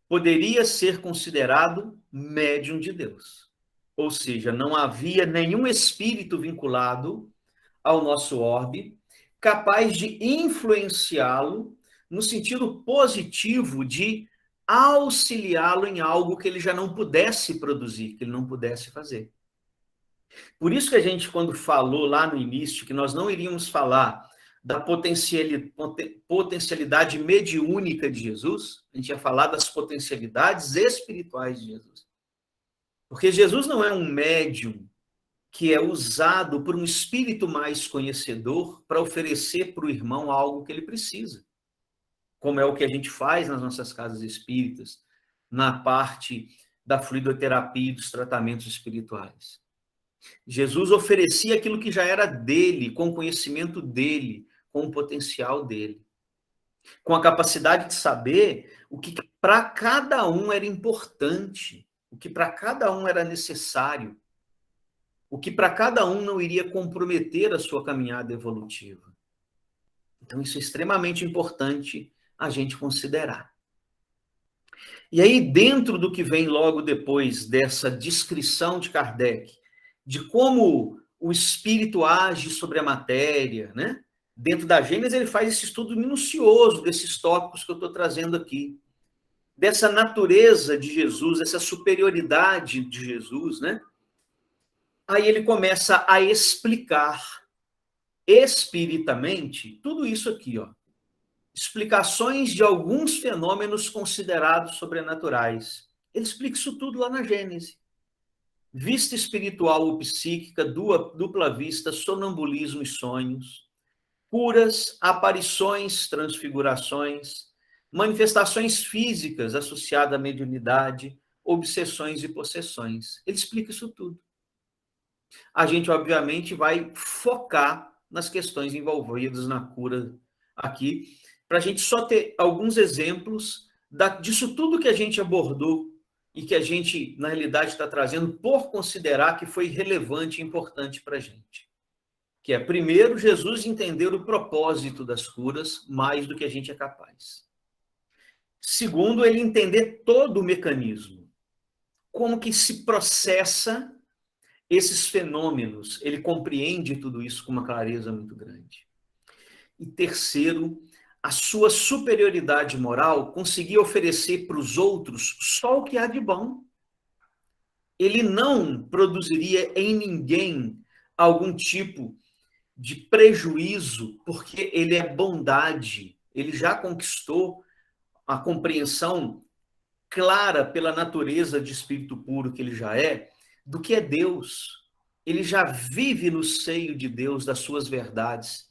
Poderia ser considerado médium de Deus. Ou seja, não havia nenhum espírito vinculado ao nosso orbe capaz de influenciá-lo no sentido positivo de auxiliá-lo em algo que ele já não pudesse produzir, que ele não pudesse fazer. Por isso que a gente, quando falou lá no início, que nós não iríamos falar da potencialidade mediúnica de Jesus, a gente ia falar das potencialidades espirituais de Jesus. Porque Jesus não é um médium que é usado por um espírito mais conhecedor para oferecer para o irmão algo que ele precisa, como é o que a gente faz nas nossas casas espíritas, na parte da fluidoterapia e dos tratamentos espirituais. Jesus oferecia aquilo que já era dele, com o conhecimento dele, com o potencial dele, com a capacidade de saber o que para cada um era importante, o que para cada um era necessário, o que para cada um não iria comprometer a sua caminhada evolutiva. Então, isso é extremamente importante a gente considerar. E aí, dentro do que vem logo depois dessa descrição de Kardec, de como o espírito age sobre a matéria, né? Dentro da Gênesis, ele faz esse estudo minucioso desses tópicos que eu estou trazendo aqui, dessa natureza de Jesus, essa superioridade de Jesus, né? Aí ele começa a explicar espiritamente tudo isso aqui, ó. Explicações de alguns fenômenos considerados sobrenaturais. Ele explica isso tudo lá na Gênesis. Vista espiritual ou psíquica, dupla vista, sonambulismo e sonhos, curas, aparições, transfigurações, manifestações físicas associadas à mediunidade, obsessões e possessões. Ele explica isso tudo. A gente, obviamente, vai focar nas questões envolvidas na cura aqui, para a gente só ter alguns exemplos disso tudo que a gente abordou e que a gente, na realidade, está trazendo por considerar que foi relevante e importante para a gente. Que é, primeiro, Jesus entender o propósito das curas mais do que a gente é capaz. Segundo, ele entender todo o mecanismo. Como que se processa esses fenômenos, ele compreende tudo isso com uma clareza muito grande. E terceiro, a sua superioridade moral conseguia oferecer para os outros só o que há de bom. Ele não produziria em ninguém algum tipo de prejuízo, porque ele é bondade, ele já conquistou a compreensão clara pela natureza de espírito puro que ele já é, do que é Deus. Ele já vive no seio de Deus, das suas verdades.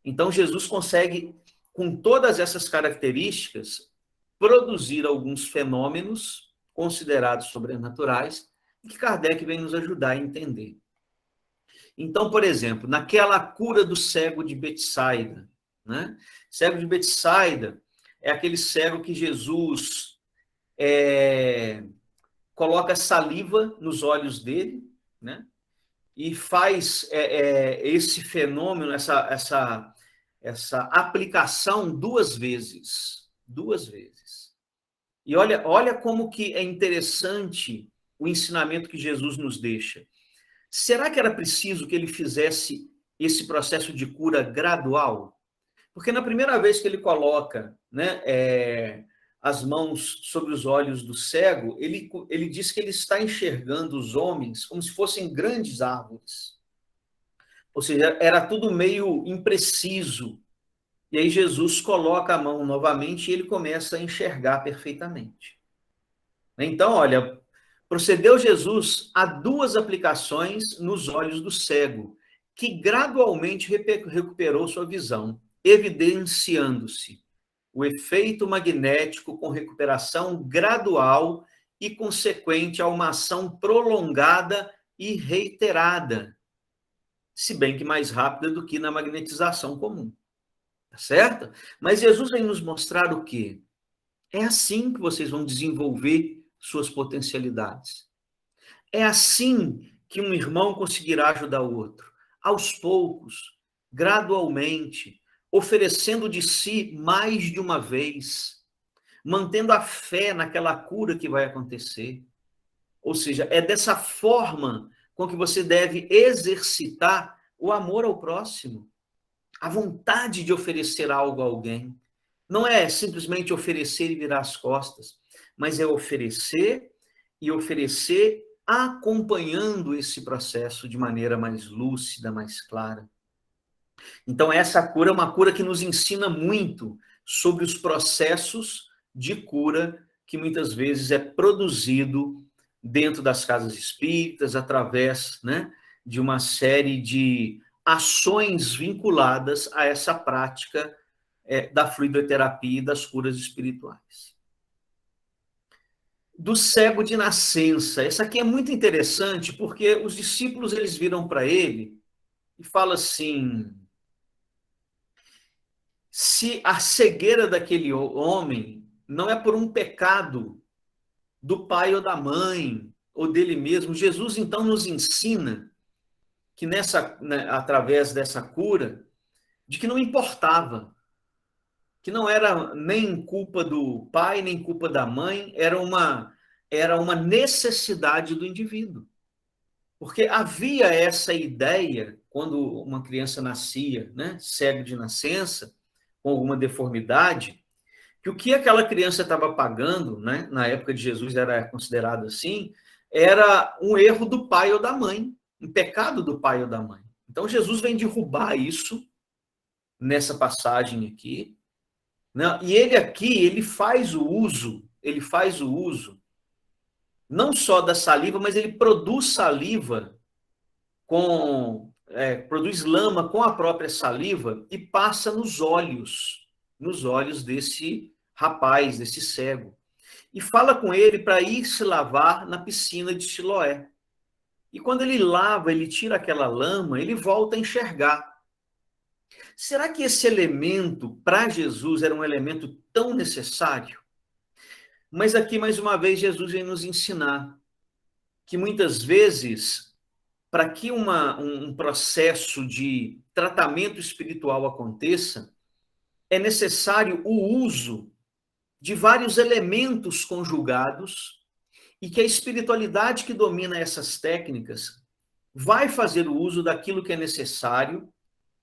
Então, Jesus consegue, com todas essas características, produzir alguns fenômenos considerados sobrenaturais, que Kardec vem nos ajudar a entender. Então, por exemplo, naquela cura do cego de Betsaida, né? Cego de Betsaida é aquele cego que Jesus coloca saliva nos olhos dele, né? E faz esse fenômeno, essa aplicação duas vezes. E olha como que é interessante o ensinamento que Jesus nos deixa. Será que era preciso que ele fizesse esse processo de cura gradual? Porque na primeira vez que ele coloca, né, as mãos sobre os olhos do cego, ele diz que ele está enxergando os homens como se fossem grandes árvores. Ou seja, era tudo meio impreciso. E aí Jesus coloca a mão novamente e ele começa a enxergar perfeitamente. Então, olha, procedeu Jesus a duas aplicações nos olhos do cego, que gradualmente recuperou sua visão, evidenciando-se o efeito magnético com recuperação gradual e consequente a uma ação prolongada e reiterada, se bem que mais rápida do que na magnetização comum, tá certo? Mas Jesus vem nos mostrar o quê? É assim que vocês vão desenvolver suas potencialidades. É assim que um irmão conseguirá ajudar o outro, aos poucos, gradualmente, oferecendo de si mais de uma vez, mantendo a fé naquela cura que vai acontecer. Ou seja, é dessa forma com que você deve exercitar o amor ao próximo, a vontade de oferecer algo a alguém. Não é simplesmente oferecer e virar as costas, mas é oferecer e oferecer acompanhando esse processo de maneira mais lúcida, mais clara. Então, essa cura é uma cura que nos ensina muito sobre os processos de cura que muitas vezes é produzido dentro das casas espíritas, através, né, de uma série de ações vinculadas a essa prática da fluidoterapia e das curas espirituais. Do cego de nascença. Essa aqui é muito interessante, porque os discípulos eles viram para ele e falam assim: se a cegueira daquele homem não é por um pecado do pai ou da mãe, ou dele mesmo, Jesus então nos ensina que através dessa cura, de que não importava, que não era nem culpa do pai, nem culpa da mãe, era uma necessidade do indivíduo. Porque havia essa ideia, quando uma criança nascia, né, cego de nascença, com alguma deformidade, que o que aquela criança estava pagando, né, na época de Jesus era considerado assim, era um erro do pai ou da mãe, um pecado do pai ou da mãe. Então Jesus vem derrubar isso nessa passagem aqui, né? E ele aqui, ele faz o uso não só da saliva, mas ele produz saliva produz lama com a própria saliva e passa nos olhos desse rapaz, desse cego. E fala com ele para ir se lavar na piscina de Siloé. E quando ele lava, ele tira aquela lama, ele volta a enxergar. Será que esse elemento, para Jesus, era um elemento tão necessário? Mas aqui, mais uma vez, Jesus vem nos ensinar que muitas vezes, para que um processo de tratamento espiritual aconteça, é necessário o uso de vários elementos conjugados e que a espiritualidade que domina essas técnicas vai fazer o uso daquilo que é necessário,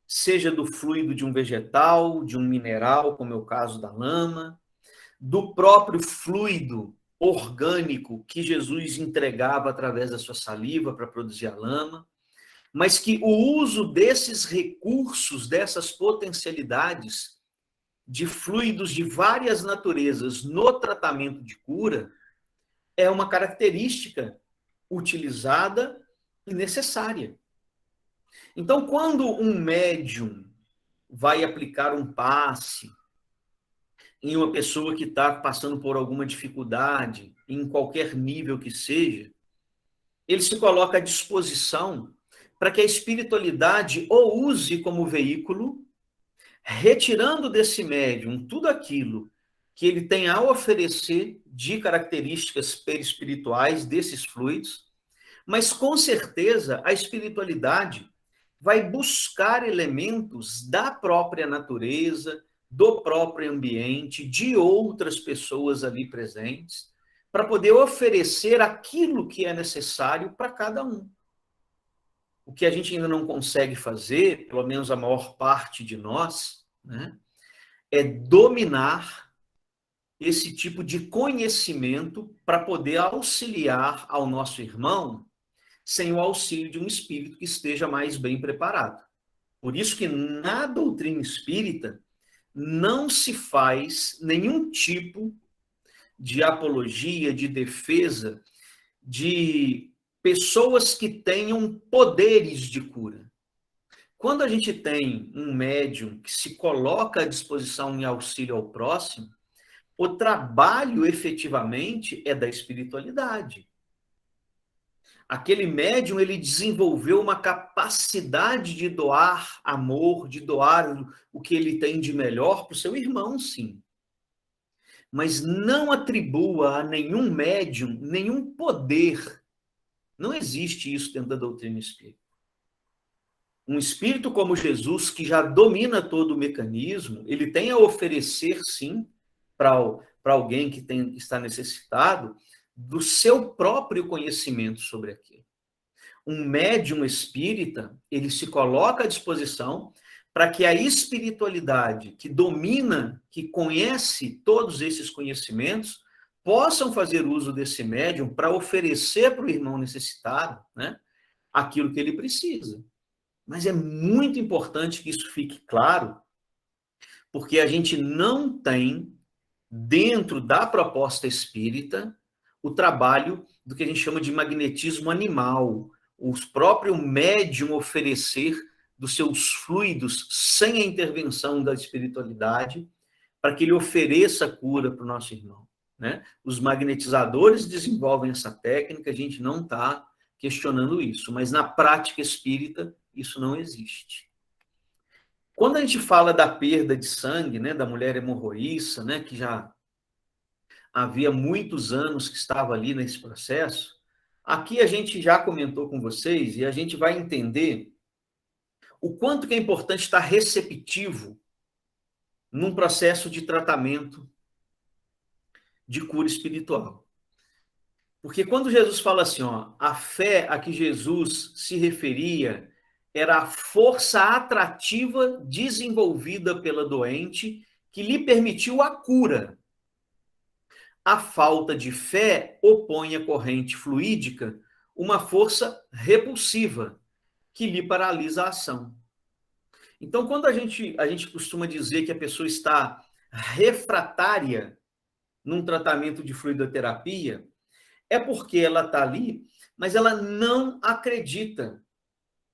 seja do fluido de um vegetal, de um mineral, como é o caso da lama, do próprio fluido orgânico que Jesus entregava através da sua saliva para produzir a lama, mas que o uso desses recursos, dessas potencialidades de fluidos de várias naturezas no tratamento de cura é uma característica utilizada e necessária. Então, quando um médium vai aplicar um passe em uma pessoa que está passando por alguma dificuldade, em qualquer nível que seja, ele se coloca à disposição para que a espiritualidade o use como veículo, retirando desse médium tudo aquilo que ele tem a oferecer de características perispirituais desses fluidos, mas com certeza a espiritualidade vai buscar elementos da própria natureza, do próprio ambiente, de outras pessoas ali presentes, para poder oferecer aquilo que é necessário para cada um. O que a gente ainda não consegue fazer, pelo menos a maior parte de nós, né, é dominar esse tipo de conhecimento para poder auxiliar ao nosso irmão sem o auxílio de um espírito que esteja mais bem preparado. Por isso que na doutrina espírita não se faz nenhum tipo de apologia, de defesa de pessoas que tenham poderes de cura. Quando a gente tem um médium que se coloca à disposição em auxílio ao próximo, o trabalho efetivamente é da espiritualidade. Aquele médium, ele desenvolveu uma capacidade de doar amor, de doar o que ele tem de melhor para o seu irmão, sim. Mas não atribua a nenhum médium nenhum poder. Não existe isso dentro da doutrina espírita. Um espírito como Jesus, que já domina todo o mecanismo, ele tem a oferecer, sim, para alguém que está necessitado, do seu próprio conhecimento sobre aquilo. Um médium espírita, ele se coloca à disposição para que a espiritualidade que domina, que conhece todos esses conhecimentos, possam fazer uso desse médium para oferecer para o irmão necessitado, né, aquilo que ele precisa. Mas é muito importante que isso fique claro, porque a gente não tem, dentro da proposta espírita, o trabalho do que a gente chama de magnetismo animal, o próprio médium oferecer dos seus fluidos sem a intervenção da espiritualidade, para que ele ofereça cura para o nosso irmão, né? Os magnetizadores desenvolvem essa técnica, a gente não está questionando isso, mas na prática espírita isso não existe. Quando a gente fala da perda de sangue, né, da mulher hemorroíça, né, que já havia muitos anos que estava ali nesse processo, aqui a gente já comentou com vocês e a gente vai entender o quanto que é importante estar receptivo num processo de tratamento de cura espiritual. Porque quando Jesus fala assim, ó, a fé a que Jesus se referia era a força atrativa desenvolvida pela doente que lhe permitiu a cura. A falta de fé opõe à corrente fluídica uma força repulsiva que lhe paralisa a ação. Então, quando a gente costuma dizer que a pessoa está refratária num tratamento de fluidoterapia, é porque ela está ali, mas ela não acredita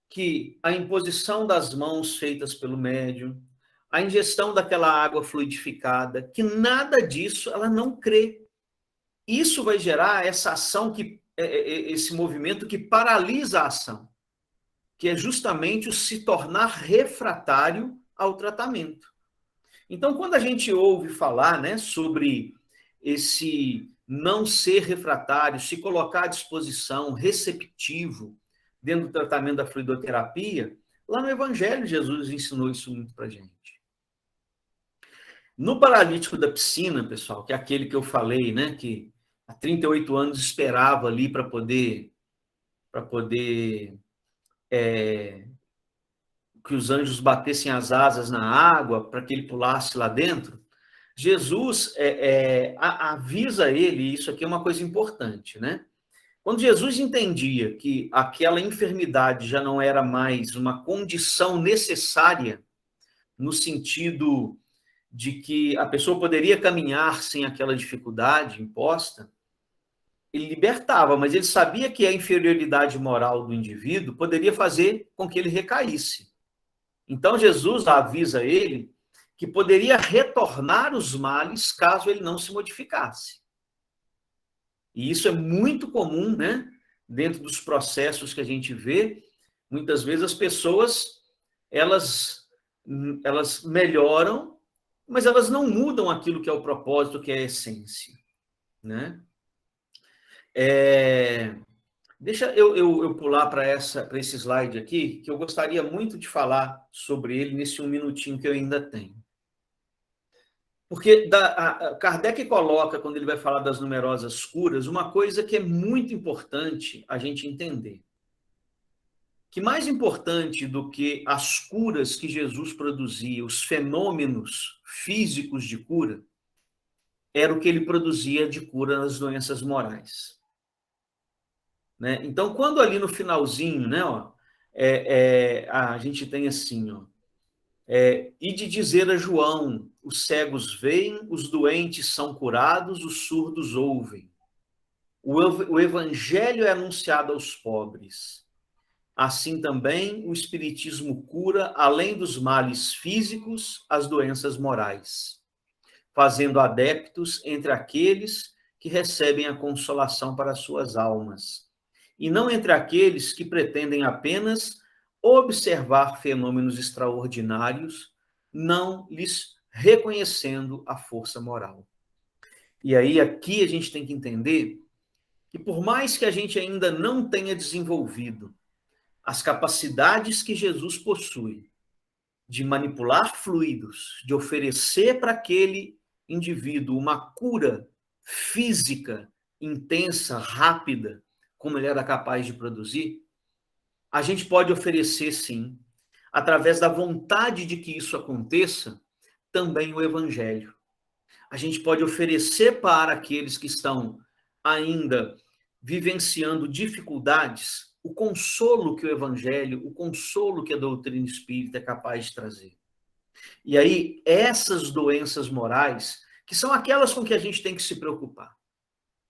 que a imposição das mãos feitas pelo médium, a ingestão daquela água fluidificada, que nada disso ela não crê. Isso vai gerar essa ação, esse movimento que paralisa a ação, que é justamente o se tornar refratário ao tratamento. Então, quando a gente ouve falar, né, sobre esse não ser refratário, se colocar à disposição, receptivo, dentro do tratamento da fluidoterapia, lá no Evangelho Jesus ensinou isso muito para a gente. No paralítico da piscina, pessoal, que é aquele que eu falei, né, que há 38 anos esperava ali para poder que os anjos batessem as asas na água para que ele pulasse lá dentro, Jesus avisa ele, e isso aqui é uma coisa importante, né? Quando Jesus entendia que aquela enfermidade já não era mais uma condição necessária, no sentido de que a pessoa poderia caminhar sem aquela dificuldade imposta, ele libertava, mas ele sabia que a inferioridade moral do indivíduo poderia fazer com que ele recaísse. Então Jesus avisa ele que poderia retornar os males caso ele não se modificasse. E isso é muito comum, né? Dentro dos processos que a gente vê, muitas vezes as pessoas, elas melhoram, mas elas não mudam aquilo que é o propósito, que é a essência, né? Deixa eu pular para esse slide aqui, que eu gostaria muito de falar sobre ele nesse 1 minutinho que eu ainda tenho. Porque Kardec coloca, quando ele vai falar das numerosas curas, uma coisa que é muito importante a gente entender. Que mais importante do que as curas que Jesus produzia, os fenômenos físicos de cura, era o que ele produzia de cura nas doenças morais. Né? Então, quando ali no finalzinho, né, ó, a gente tem assim, ó, e de dizer a João, os cegos veem, os doentes são curados, os surdos ouvem. O evangelho é anunciado aos pobres. Assim também o espiritismo cura, além dos males físicos, as doenças morais, fazendo adeptos entre aqueles que recebem a consolação para suas almas, e não entre aqueles que pretendem apenas observar fenômenos extraordinários, não lhes reconhecendo a força moral. E aí, aqui a gente tem que entender que, por mais que a gente ainda não tenha desenvolvido as capacidades que Jesus possui de manipular fluidos, de oferecer para aquele indivíduo uma cura física intensa, rápida, como ele era capaz de produzir, a gente pode oferecer, sim, através da vontade de que isso aconteça, também o evangelho. A gente pode oferecer para aqueles que estão ainda vivenciando dificuldades o consolo que o evangelho, o consolo que a doutrina espírita é capaz de trazer. E aí, essas doenças morais, que são aquelas com que a gente tem que se preocupar.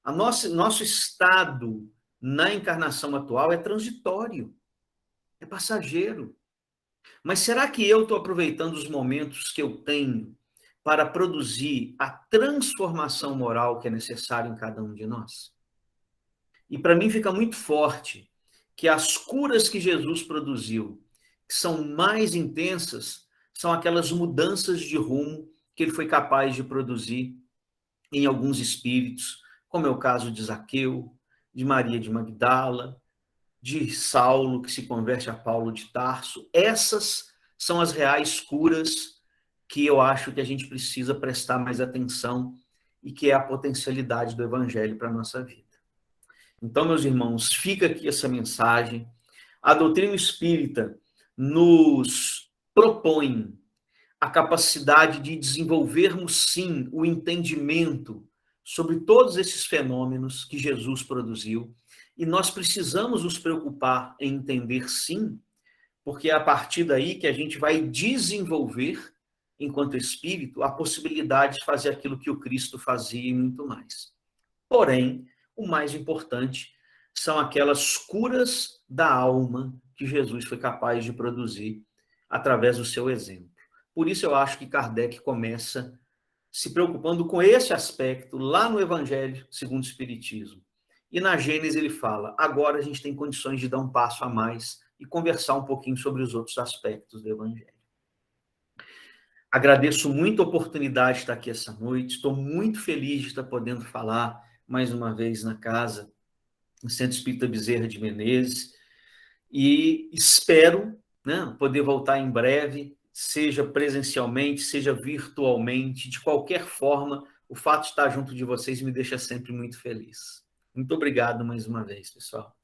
Nosso estado na encarnação atual é transitório, é passageiro. Mas será que eu estou aproveitando os momentos que eu tenho para produzir a transformação moral que é necessária em cada um de nós? E para mim fica muito forte que as curas que Jesus produziu, que são mais intensas, são aquelas mudanças de rumo que ele foi capaz de produzir em alguns espíritos, como é o caso de Zaqueu, de Maria de Magdala, de Saulo, que se converte a Paulo de Tarso. Essas são as reais curas que eu acho que a gente precisa prestar mais atenção e que é a potencialidade do evangelho para a nossa vida. Então, meus irmãos, fica aqui essa mensagem. A doutrina espírita nos propõe a capacidade de desenvolvermos, sim, o entendimento sobre todos esses fenômenos que Jesus produziu. E nós precisamos nos preocupar em entender, sim, porque é a partir daí que a gente vai desenvolver, enquanto espírito, a possibilidade de fazer aquilo que o Cristo fazia e muito mais. Porém, o mais importante são aquelas curas da alma que Jesus foi capaz de produzir através do seu exemplo. Por isso eu acho que Kardec começa se preocupando com esse aspecto lá no Evangelho segundo o Espiritismo. E na Gênesis ele fala, agora a gente tem condições de dar um passo a mais e conversar um pouquinho sobre os outros aspectos do Evangelho. Agradeço muito a oportunidade de estar aqui essa noite, estou muito feliz de estar podendo falar mais uma vez na casa, no Centro Espírita Bezerra de Menezes, e espero, né, poder voltar em breve, seja presencialmente, seja virtualmente, de qualquer forma, o fato de estar junto de vocês me deixa sempre muito feliz. Muito obrigado mais uma vez, pessoal.